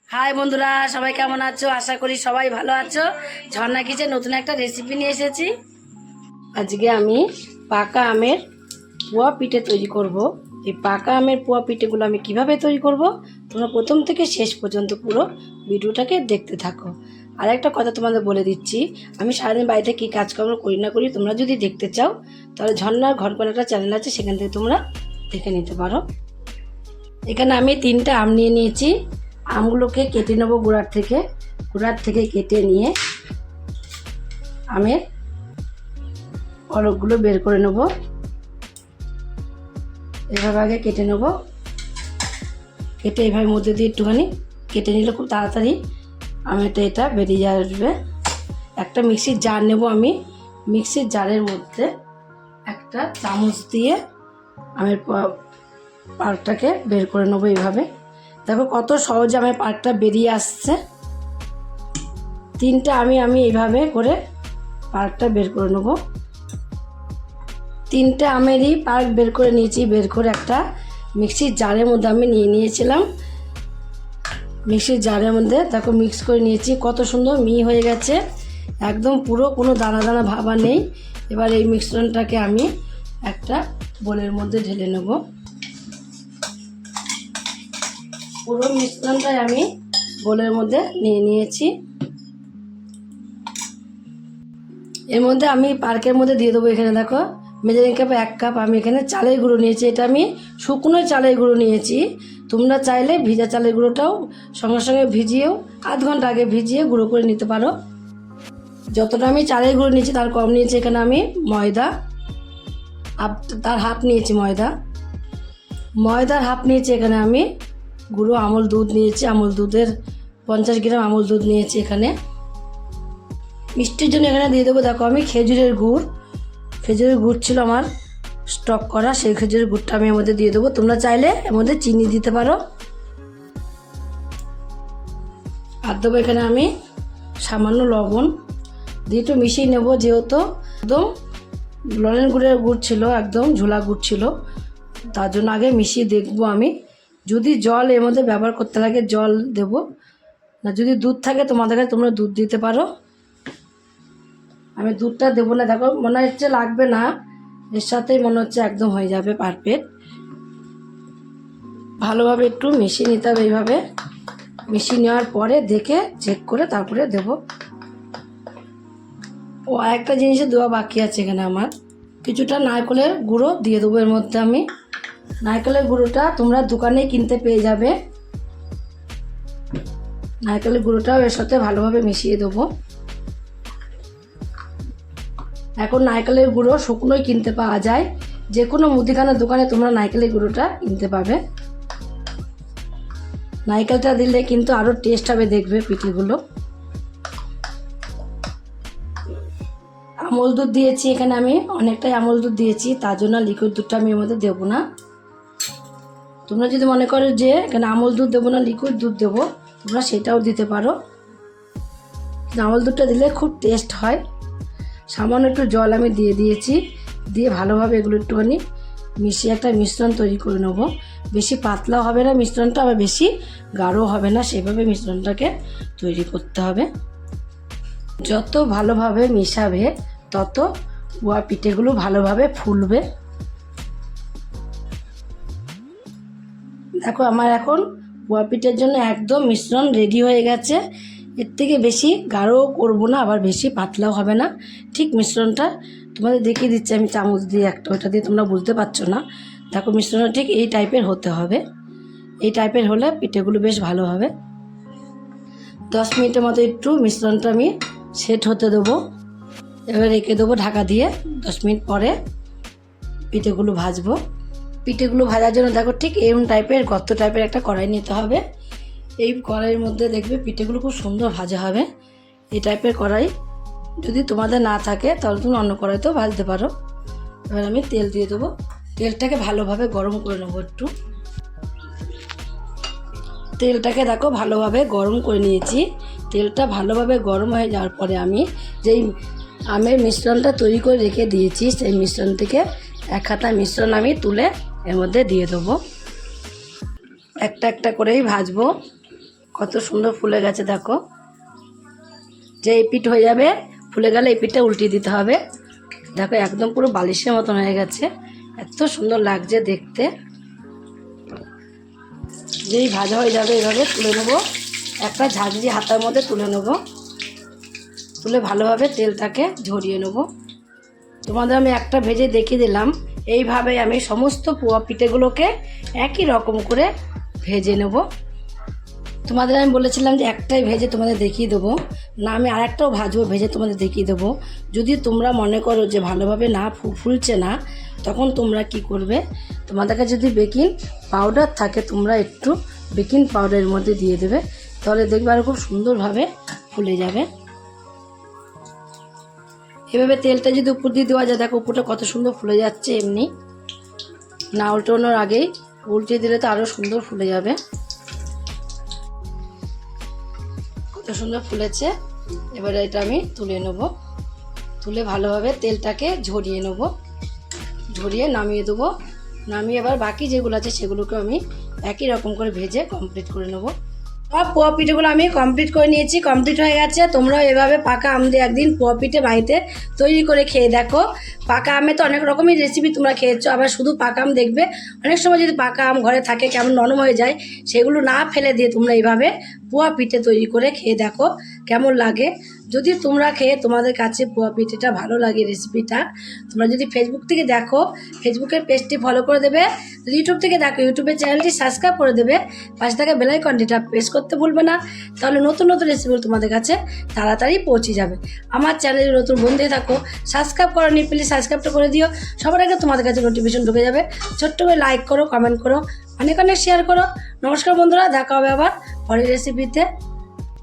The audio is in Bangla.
হাই বন্ধুরা, সবাই কেমন আছো? আশা করি সবাই ভালো আছো। ঝর্ণা কিচেন নতুন একটা রেসিপি নিয়ে এসেছি। আজকে আমি পাকা আমের পোয়া পিঠে তৈরি করব। এই পাকা আমের পোয়া পিঠেগুলো আমি কিভাবে তৈরি করব, তোমরা প্রথম থেকে শেষ পর্যন্ত পুরো ভিডিওটাকে দেখতে থাকো। আর একটা কথা তোমাদের বলে দিচ্ছি, আমি সারাদিন বাড়িতে কী কাজকর্ম করি না করি তোমরা যদি দেখতে চাও তাহলে ঝর্ণার ঘরকোণ একটা চ্যানেল আছে, সেখান থেকে তোমরা দেখে নিতে পারো। এখানে আমি 3টে আম নিয়ে নিয়েছি। আমগুলোকে কেটে নেবো গোড়ার থেকে কেটে নিয়ে আমের পলকগুলো বের করে নেব। এভাবে আগে কেটে নেব, কেটে এইভাবে মধ্যে দিয়ে একটুখানি কেটে নিলে খুব তাড়াতাড়ি আমেরটা এটা বেরিয়ে আসবে। একটা মিক্সির জার নেব আমি। মিক্সির জারের মধ্যে একটা চামচ দিয়ে আমের পাল্পটাকে বের করে নেবো। এইভাবে দেখো কত সহজে আমার পাল্পটা বেরিয়ে আসছে। 3টে আমি এইভাবে করে পাল্পটা বের করে নেব। 3টে আমেরই পাল্প বের করে নিয়েছি। বের করে একটা মিক্সির জারের মধ্যে আমি নিয়ে নিয়েছিলাম। মিক্সির জারের মধ্যে দেখো মিক্স করে নিয়েছি, কত সুন্দর মিহি হয়ে গেছে, একদম পুরো কোনো দানা দানা ভাবা নেই। এবার এই মিশ্রণটাকে আমি একটা বোলের মধ্যে ঢেলে নেব। পুরো মিশ্রণটাই আমি বোলের মধ্যে নিয়ে নিয়েছি। এর মধ্যে আমি পার্কের মধ্যে দিয়ে দেবো। এখানে দেখো মেজারিং কাপে 1 কাপ আমি এখানে চালের গুঁড়ো নিয়েছি। এটা আমি শুকনো চালের গুঁড়ো নিয়েছি। তোমরা চাইলে ভিজা চালের গুঁড়োটাও সঙ্গে সঙ্গে ভিজিয়েও আধ ঘন্টা আগে ভিজিয়ে গুঁড়ো করে নিতে পারো। যতটা আমি চালের গুঁড়ো নিয়েছি তার কম নিয়েছি এখানে আমি ময়দা, তার হাফ নিয়েছি ময়দার হাফ নিয়েছি এখানে আমি গুঁড়ো আমল দুধ নিয়েছি। আমল দুধের 50 গ্রাম আমল দুধ নিয়েছি। এখানে মিষ্টির জন্য এখানে দিয়ে দেবো দেখো আমি খেজুরের গুড় ছিল আমার স্টক করা, সেই খেজুরের গুড়টা আমি এর মধ্যে দিয়ে দেবো। তোমরা চাইলে এর মধ্যে চিনি দিতে পারো। আর দেবো এখানে আমি সামান্য লবণ দিয়ে একটু মিশিয়ে নেবো। যেহেতু একদম লরেন গুড় ছিল, একদম ঝোলা গুড় ছিল, তার জন্য আগে মিশিয়ে দেখবো আমি। যদি জল এর মধ্যে ব্যবহার করতে লাগে জল দেব, না যদি দুধ থাকে তোমাদের কাছে তোমরা দুধ দিতে পারো। আমি দুধটা দেবো না, দেখো মনে হচ্ছে লাগবে না, এর সাথেই মনে হচ্ছে একদম হয়ে যাবে পারফেক্ট। ভালোভাবে একটু মিশিয়ে নিতে হবে। এইভাবে মিশিয়ে নেওয়ার পরে দেখে চেক করে তারপরে দেব। ও আরেকটা জিনিসে দেওয়া বাকি আছে এখানে আমার, কিছুটা নারকেলের গুঁড়ো দিয়ে দেবো এর মধ্যে আমি। নারকেলের গুঁড়োটা তোমরা দোকানে কিনতে পেয়ে যাবে। নারকেলের গুঁড়োটাও এর সাথে ভালোভাবে মিশিয়ে দেবো। এখন নারকেলের গুঁড়ো শুকনোই কিনতে পাওয়া যায়, যে কোনো মুদিখানার দোকানে তোমরা নারকেলের গুঁড়োটা কিনতে পাবে। নারকেলটা দিলে কিন্তু আরও টেস্ট হবে, দেখবে পিঠেগুলো। আমল দুধ দিয়েছি এখানে আমি, অনেকটাই আমল দুধ দিয়েছি, তার জন্য লিকুইড দুধটা আমি এর মধ্যে দেবো না। তোমরা যদি মনে করো যে এখানে আমল দুধ দেবো না লিকুইড দুধ দেবো, তোমরা সেটাও দিতে পারো। আমল দুধটা দিলে খুব টেস্ট হয়। সামান্য একটু জল আমি দিয়ে দিয়েছি, দিয়ে ভালোভাবে এগুলো একটুখানি মিশিয়ে একটা মিশ্রণ তৈরি করে নেবো। বেশি পাতলাও হবে না মিশ্রণটা, আবার বেশি গাঢ়ও হবে না, সেভাবে মিশ্রণটাকে তৈরি করতে হবে। যত ভালোভাবে মিশাবে তত পোয়া পিঠেগুলো ভালোভাবে ফুলবে। দেখো আমার এখন পোয়া পিঠের জন্য একদম মিশ্রণ রেডি হয়ে গেছে। এর থেকে বেশি গাঢ়ও করবো না, আবার বেশি পাতলাও হবে না। ঠিক মিশ্রণটা তোমাদের দেখিয়ে দিচ্ছি আমি চামচ দিয়ে একটা, ওটা দিয়ে তোমরা বুঝতে পারছো না। দেখো মিশ্রণটা ঠিক এই টাইপের হতে হবে। এই টাইপের হলে পিঠেগুলো বেশ ভালো হবে। 10 মিনিটের মতো একটু মিশ্রণটা আমি সেট হতে দেবো। এবার রেখে দেবো ঢাকা দিয়ে। 10 মিনিট পরে পিঠেগুলো ভাজবো। পিঠেগুলো ভাজার জন্য দেখো ঠিক এরকম টাইপের গর্ত টাইপের একটা কড়াই নিতে হবে। এই কড়াইয়ের মধ্যে দেখবে পিঠেগুলো খুব সুন্দর ভাজা হবে। এই টাইপের কড়াই যদি তোমাদের না থাকে তাহলে তুমি অন্য কড়াইতেও ভাজতে পারো। এবার আমি তেল দিয়ে দেবো। তেলটাকে ভালোভাবে গরম করে নেবো একটু। তেলটাকে দেখো ভালোভাবে গরম করে নিয়েছি। তেলটা ভালোভাবে গরম হয়ে যাওয়ার পরে আমি যেই আমের মিশ্রণটা তৈরি করে রেখে দিয়েছি সেই মিশ্রণ থেকে 1 হাতা মিশ্রণ আমি তুলে এর মধ্যে দিয়ে দেবো। একটা একটা করেই ভাজবো। কত সুন্দর ফুলে গেছে দেখো। যে এই পিঠ হয়ে যাবে, ফুলে গেলে এই পিঠটা উল্টিয়ে দিতে হবে। দেখো একদম পুরো বালিশের মতন হয়ে গেছে, এত সুন্দর লাগছে দেখতে। যেই ভাজা হয়ে যাবে এভাবে তুলে নেবো, একটা ঝাঁঝরি হাতার মধ্যে তুলে নেবো, তুলে ভালোভাবে তেলটাকে ঝরিয়ে নেবো। তোমাদের আমি একটা ভেজে দেখিয়ে দিলাম। এইভাবে আমি সমস্ত পোয়া পিঠেগুলোকে একই রকম করে ভেজে নেব। তোমাদের আমি বলেছিলাম যে একটাই ভেজে তোমাদের দেখিয়ে দেবো, না আমি আরেকটাও ভাজবো, ভেজে তোমাদের দেখিয়ে দেবো। যদি তোমরা মনে করো যে ভালোভাবে না ফুলছে না, তখন তোমরা কি করবে, তোমাদের কাছে যদি বেকিং পাউডার থাকে তোমরা একটু বেকিং পাউডারের মধ্যে দিয়ে দেবে, তাহলে দেখবে আর খুব সুন্দরভাবে ফুলে যাবে। এভাবে তেলটা যদি উপর দিয়ে দেওয়া যায়, দেখো উপরটা কত সুন্দর ফুলে যাচ্ছে। এমনি না উল্টানোর আগেই উল্টে দিলে তো আরও সুন্দর ফুলে যাবে। কত সুন্দর ফুলেছে। এবারে এটা আমি তুলে নেব, তুলে ভালোভাবে তেলটাকে ঝরিয়ে নেব, ঝরিয়ে নামিয়ে দেবো। নামিয়ে এবার বাকি যেগুলো আছে সেগুলোকে আমি একই রকম করে ভেজে কমপ্লিট করে নেব। সব পোয়া পিঠেগুলো আমি কমপ্লিট করে নিয়েছি, কমপ্লিট হয়ে গেছে। তোমরাও এভাবে পাকা আম দিয়ে একদিন পোয়া পিঠে বাড়িতে তৈরি করে খেয়ে দেখো। পাকা আমে তো অনেক রকমই রেসিপি তোমরা খেয়েছো, আবার শুধু পাকা আম দেখবে অনেক সময় যদি পাকা আম ঘরে থাকে কেমন নরম হয়ে যায়, সেগুলো না ফেলে দিয়ে তোমরা এইভাবে পোয়া পিঠে তৈরি করে খেয়ে দেখো কেমন লাগে। যদি তোমরা খেয়ে তোমাদের কাছে পোয়া পিঠেটা ভালো লাগে রেসিপিটা, তোমরা যদি ফেসবুক থেকে দেখো ফেসবুকের পেজটি ফলো করে দেবে, যদি ইউটিউব থেকে দেখো ইউটিউবের চ্যানেলটি সাবস্ক্রাইব করে দেবে, পাশে থাকা বেল আইকনটিটা প্রেস করতে ভুলবে না, তাহলে নতুন নতুন রেসিপিগুলো তোমাদের কাছে তাড়াতাড়ি পৌঁছে যাবে। আমার চ্যানেলে নতুন বন্ধু হয়ে থাকো, সাবস্ক্রাইব করোনি প্লিজ সাবস্ক্রাইবটা করে দিও, সবার আগে তোমাদের কাছে নোটিফিকেশন ঢুকে যাবে। ছোট্ট করে লাইক করো, কমেন্ট করো, অনেক অনেক শেয়ার করো। নমস্কার বন্ধুরা, দেখা হবে আবার পরের রেসিপিতে।